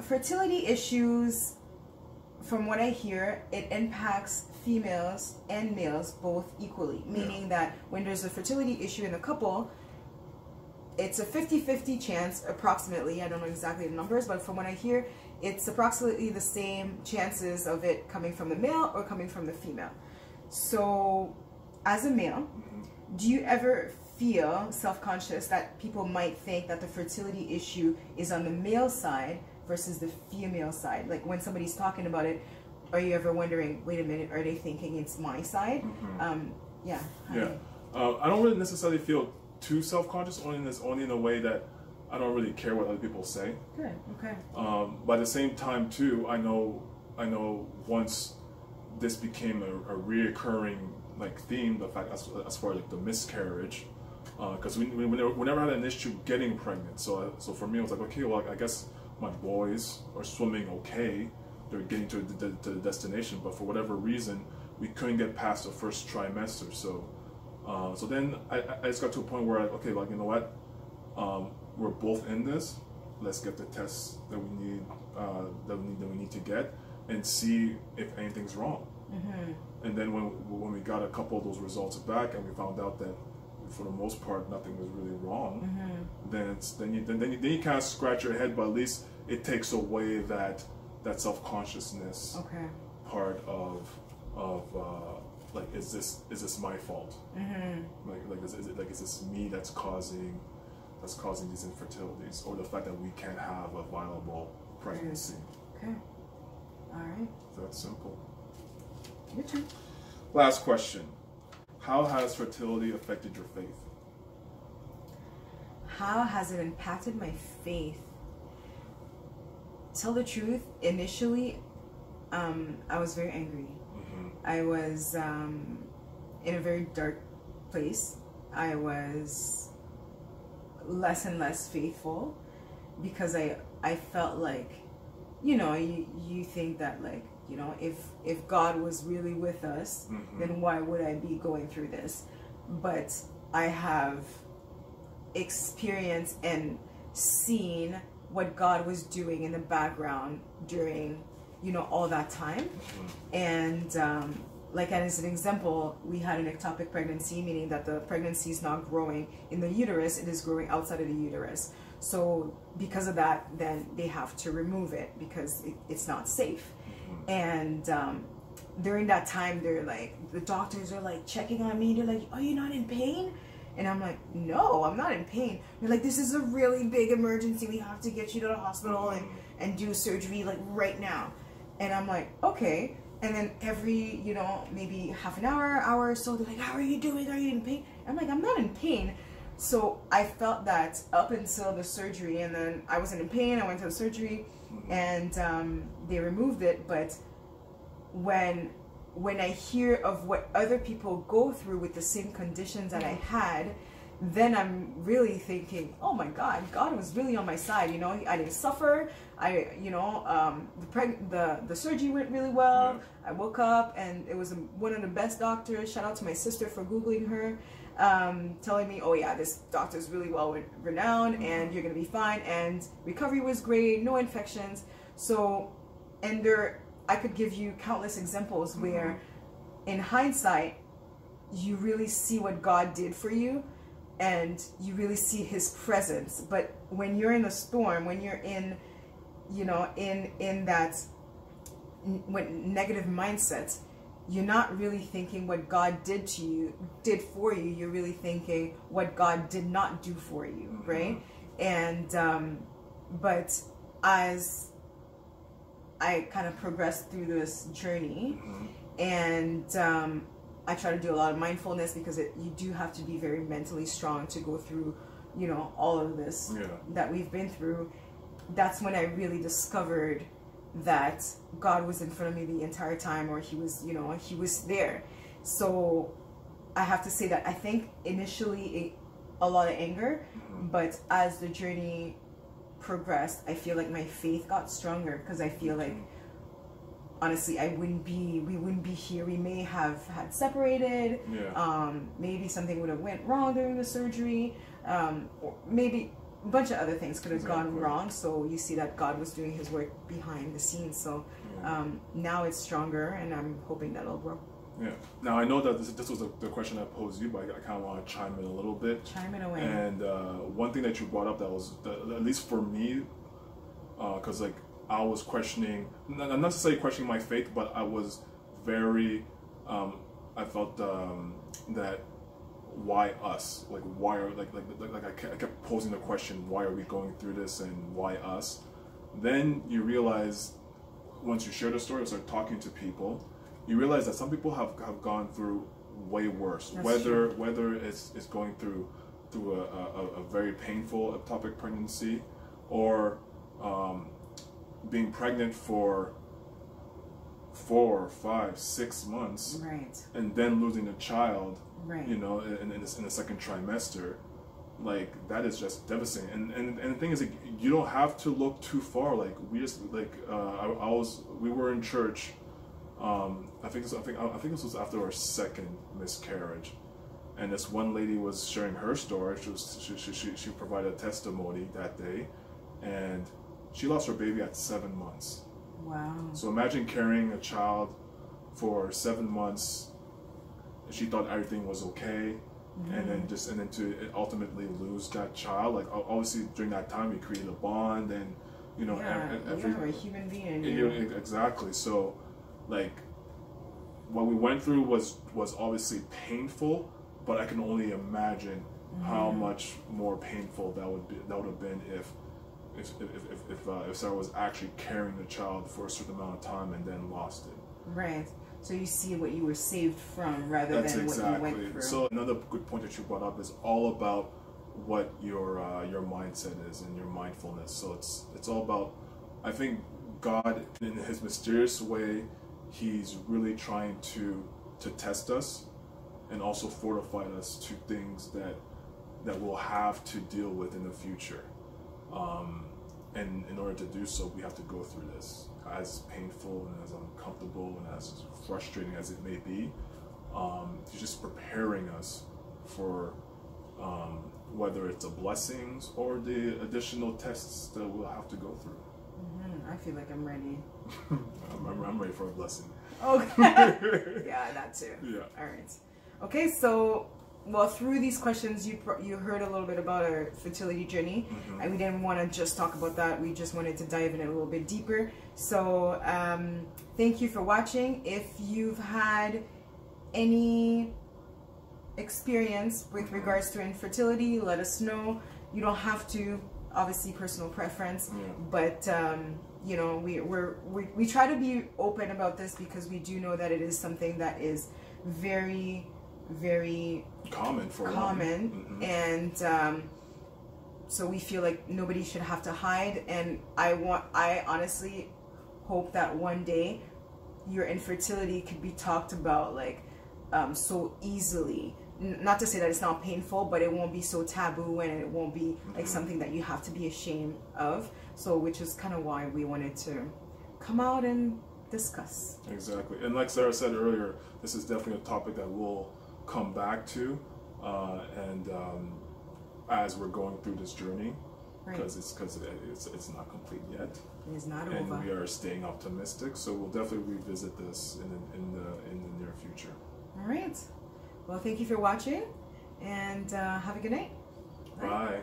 fertility issues, from what I hear, it impacts females and males both equally, meaning that when there's a fertility issue in a couple, it's a 50-50 chance, approximately. I don't know exactly the numbers, but from what I hear, it's approximately the same chances of it coming from the male or coming from the female. So, as a male, do you ever feel self-conscious that people might think that the fertility issue is on the male side versus the female side? Like when somebody's talking about it, are you ever wondering, wait a minute, are they thinking it's my side? Yeah. I don't really necessarily feel too self-conscious, only in a way that I don't really care what other people say. Good. Okay. But at the same time too, I know once this became a reoccurring like theme, the fact as far as like the miscarriage, because we never had an issue getting pregnant. So for me, I was like, okay, well, I guess my boys are swimming okay. They're getting to the destination, but for whatever reason, we couldn't get past the first trimester. So then I just got to a point where okay, like, you know what, we're both in this. Let's get the tests that we need that we need to get, and see if anything's wrong. And then when we got a couple of those results back, and we found out that for the most part nothing was really wrong, then you kind of scratch your head, but at least it takes away that self-consciousness part of like, is this my fault? Is this me that's causing these infertilities, or the fact that we can't have a viable pregnancy? Okay. All right. So that's simple. Your turn. Last question. How has fertility affected your faith? How has it impacted my faith? Tell the truth, initially, I was very angry. I was in a very dark place. I was less and less faithful because I felt like, you think that, like, if God was really with us, then why would I be going through this? But I have experienced and seen what God was doing in the background during, all that time. And like, as an example, we had an ectopic pregnancy, meaning that the pregnancy is not growing in the uterus, it is growing outside of the uterus. So because of that, then they have to remove it because it's not safe. And during that time, they're like, the doctors are like checking on me. They're like, are you not in pain? And I'm like, no, I'm not in pain. They're like, this is a really big emergency. We have to get you to the hospital and do surgery like right now. And I'm like, okay. And then every, maybe half an hour or so, they're like, how are you doing? Are you in pain? I'm like, I'm not in pain. So I felt that up until the surgery, and then I wasn't in pain. I went to the surgery, and they removed it. But when I hear of what other people go through with the same conditions that I had, then I'm really thinking, oh my God, God was really on my side. I didn't suffer. The surgery went really well. I woke up and it was one of the best doctors. Shout out to my sister for Googling her, telling me, oh yeah, this doctor's really well renowned and you're gonna be fine. And recovery was great, no infections. So, and I could give you countless examples where in hindsight, you really see what God did for you and you really see his presence. But when you're in a storm, when you're in, in that negative mindset, you're not really thinking what God did for you. You're really thinking what God did not do for you, right? And but as I kind of progressed through this journey, and I try to do a lot of mindfulness because you do have to be very mentally strong to go through, all of this that we've been through. That's when I really discovered that God was in front of me the entire time, or he was, he was there. So I have to say that I think initially a lot of anger, but as the journey progressed, I feel like my faith got stronger, because I feel like, honestly, we wouldn't be here. We may have had separated. Maybe something would have went wrong during the surgery. Or maybe a bunch of other things could have gone wrong. So you see that God was doing his work behind the scenes. So now it's stronger, and I'm hoping that'll grow. Yeah. Now I know that this was the question I posed you, but I kind of want to chime in a little bit. Chime in away. And one thing that you brought up that was, at least for me, because like I was questioning, not necessarily questioning my faith, but I was very, I felt that why us? Like why are I kept posing the question, why are we going through this and why us? Then you realize, once you share the story, start talking to people, you realize that some people have gone through way worse. That's whether true. it's going through a very painful ectopic pregnancy, or being pregnant for 4, 5, 6 months, right, and then losing a child, right, you know, in the second trimester. Like, that is just devastating. And the thing is, like, you don't have to look too far. Like, we just we were in church. I think this was after our second miscarriage, and this one lady was sharing her story. She provided a testimony that day, and she lost her baby at 7 months. Wow. So imagine carrying a child for 7 months. She thought everything was okay, and then to ultimately lose that child. Like, obviously during that time we created a bond, and you know, you're a human being. Exactly. So, like, what we went through was obviously painful, but I can only imagine how much more painful that would have been if Sarah was actually carrying the child for a certain amount of time and then lost it. Right. So you see what you were saved from rather than what you went through. So another good point that you brought up is all about what your mindset is and your mindfulness. So it's all about, I think God, in his mysterious way, he's really trying to test us and also fortify us to things that we'll have to deal with in the future. And in order to do so, we have to go through this, as painful and as uncomfortable and as frustrating as it may be. He's just preparing us for whether it's the blessings or the additional tests that we'll have to go through. I feel like I'm ready. I'm ready for a blessing. Okay. Yeah, that too. Yeah. All right. Okay, so, well, through these questions, you heard a little bit about our fertility journey, and we didn't want to just talk about that. We just wanted to dive in a little bit deeper. So, thank you for watching. If you've had any experience with regards to infertility, let us know. You don't have to, obviously, personal preference, but you know, we try to be open about this because we do know that it is something that is very, very common, and so we feel like nobody should have to hide. And I honestly hope that one day your infertility could be talked about like so easily. Not to say that it's not painful, but it won't be so taboo, and it won't be like something that you have to be ashamed of. So, which is kind of why we wanted to come out and discuss. Exactly. And like Sarah said earlier, this is definitely a topic that we'll come back to, and as we're going through this journey, because it's not complete yet. It is not over. And we are staying optimistic, so we'll definitely revisit this in the near future. All right. Well, thank you for watching, and have a good night. Bye. Bye.